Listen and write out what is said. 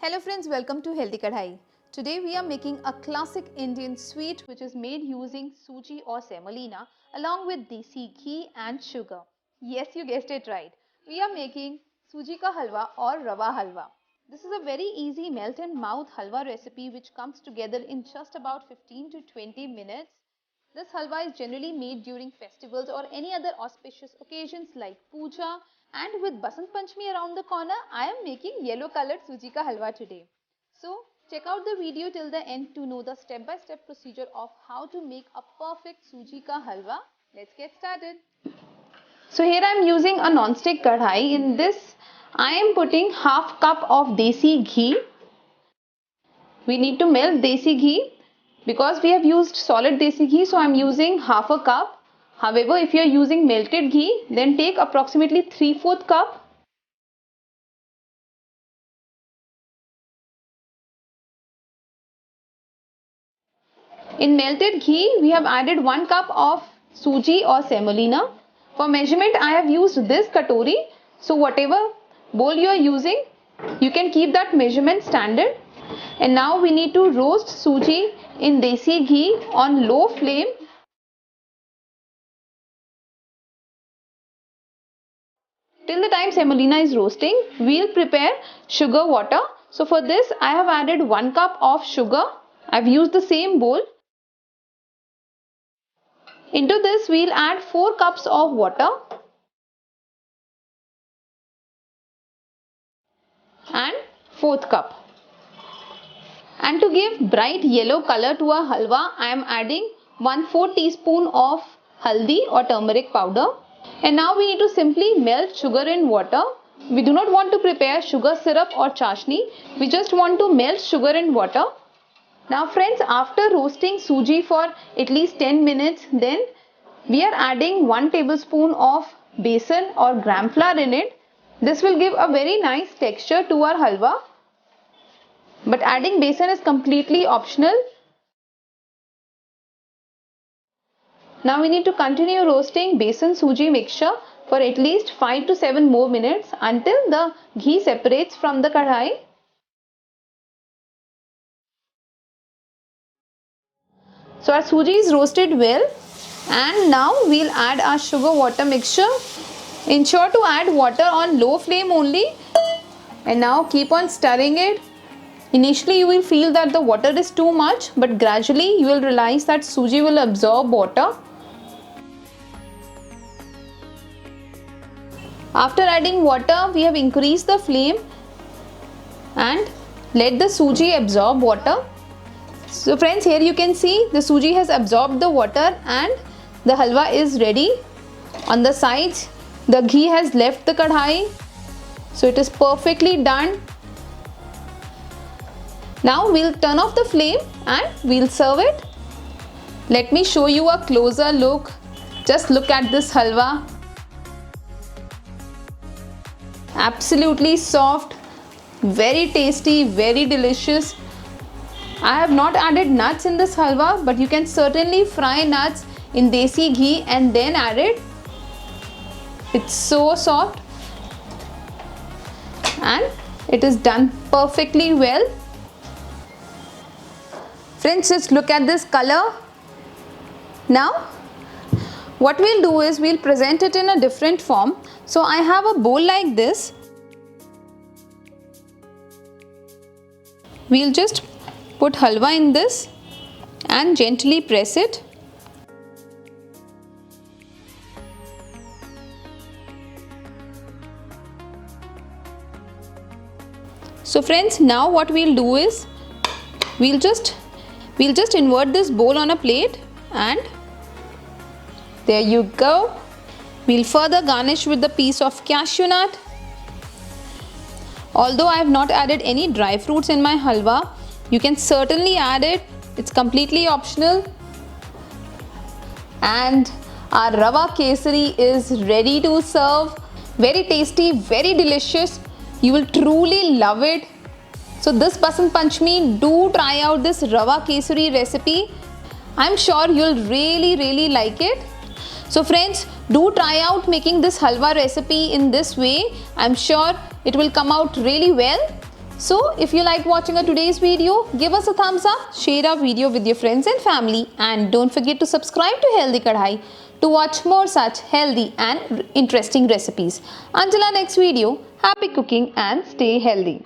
Hello friends, welcome to Healthy Kadai. Today we are making a classic Indian sweet which is made using suji or semolina along with desi ghee and sugar. Yes, you guessed it right. We are making suji ka halwa or Rava Halwa. This is a very easy melt in mouth halwa recipe which comes together in just about 15 to 20 minutes. This halwa is generally made during festivals or any other auspicious occasions like puja, and with Basant Panchami around the corner, I am making yellow colored suji ka halwa today. So check out the video till the end to know the step-by-step procedure of how to make a perfect suji ka halwa. Let's get started. So here I am using a non-stick kadai. In this I am putting half cup of desi ghee. We need to melt desi ghee. Because we have used solid desi ghee, so I am using half a cup. However, if you are using melted ghee, then take approximately 3/4 cup. In melted ghee, we have added 1 cup of suji or semolina. For measurement, I have used this katori. So whatever bowl you are using, you can keep that measurement standard. And now we need to roast suji in desi ghee on low flame. Till the time semolina is roasting, we'll prepare sugar water. So for this, I have added 1 cup of sugar. I've used the same bowl. Into this, we'll add 4 cups of water and 4th cup. And to give bright yellow color to our halwa, I am adding 1/4 teaspoon of haldi or turmeric powder. And now we need to simply melt sugar in water. We do not want to prepare sugar syrup or chashni. We just want to melt sugar in water. Now friends, after roasting suji for at least 10 minutes, then we are adding 1 tablespoon of besan or gram flour in it. This will give a very nice texture to our halwa. But adding besan is completely optional. Now we need to continue roasting besan suji mixture for at least 5 to 7 more minutes until the ghee separates from the kadai. So our suji is roasted well, and now we'll add our sugar water mixture. Ensure to add water on low flame only, and now keep on stirring it. Initially you will feel that the water is too much, but gradually you will realize that suji will absorb water. After adding water, we have increased the flame and let the suji absorb water. So friends, here you can see the suji has absorbed the water and the halwa is ready. On the sides, the ghee has left the kadai. So it is perfectly done. Now we'll turn off the flame and we'll serve it. Let me show you a closer look. Just look at this halwa. Absolutely soft, very tasty, very delicious. I have not added nuts in this halwa, but you can certainly fry nuts in desi ghee and then add it. It's so soft and it is done perfectly well. Friends, just look at this color. Now what we'll do is we'll present it in a different form. So I have a bowl like this. We'll just put halwa in this and gently press it. So friends, now what we'll do is we'll just invert this bowl on a plate, and there you go. We'll further garnish with the piece of cashew nut. Although I have not added any dry fruits in my halwa, you can certainly add it. It's completely optional. And our Rava kesari is ready to serve. Very tasty, very delicious. You will truly love it. So this Basant Panchami, do try out this Rava kesari recipe. I'm sure you'll really like it. So friends, do try out making this halwa recipe in this way. I'm sure it will come out really well. So if you like watching today's video, give us a thumbs up, share our video with your friends and family, and don't forget to subscribe to Healthy Kadai to watch more such healthy and interesting recipes. Until our next video, happy cooking and stay healthy.